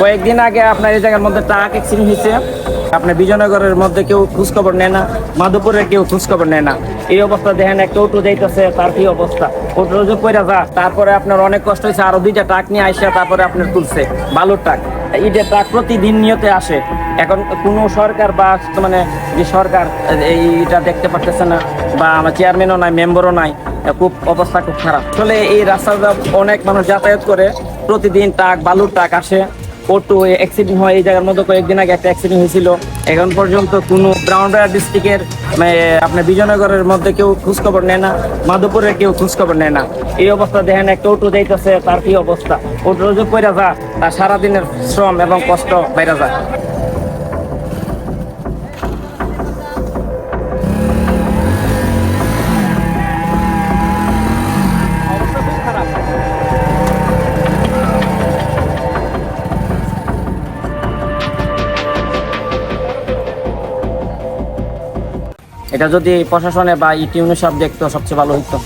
কয়েকদিন আগে আপনার এই জায়গার মধ্যে ট্রাক অ্যাক্সিডেন্ট হয়েছে। আপনার বিজয়নগরের মধ্যে কেউ খোঁজখবর নেয় না, মাধবপুরের কেউ খোঁজখবর নেয় না। এই অবস্থা দেখেন, একটা অটো যাইতেছে, তার কি অবস্থা, অটো যে পড়ে যা। তারপরে আপনার অনেক কষ্ট হয়েছে, আরো 2টা ট্রাক নিয়ে আসে, তারপরে আপনার তুলছে বালুর ট্রাক। ঈদের ট্রাক প্রতিদিন নিয়তে আসে। এখন কোনো সরকার বা মানে যে সরকার এইটা দেখতে পারতেছে না, বা আমার চেয়ারম্যানও নাই, মেম্বারও নাই। খুব অবস্থা খুব খারাপ। আসলে এই রাস্তাটা অনেক মানুষ যাতায়াত করে, প্রতিদিন ট্রাক বালুর ট্রাক আসে, অটো অ্যাক্সিডেন্ট হয়। এই জায়গার মধ্যে কয়েকদিন আগে একটা অ্যাক্সিডেন্ট হয়েছিল। এখন পর্যন্ত কোনো ব্রাহ্মণবাড়িয়া ডিস্ট্রিক্টের আপনার বিজয়নগরের মধ্যে কেউ খোঁজখবর নেয় না, মাধবপুরের কেউ খোঁজখবর নেয় না। এই অবস্থা দেখেন, একটা অটো যাইতেছে, তার কি অবস্থা, অটো যে পড়ে যা, তার সারাদিনের শ্রম এবং কষ্ট বাইরে যায়। এটা যদি প্রশাসনে বা ইউনিয়ন সাহেব দেখতো সবচেয়ে ভালো হইতো।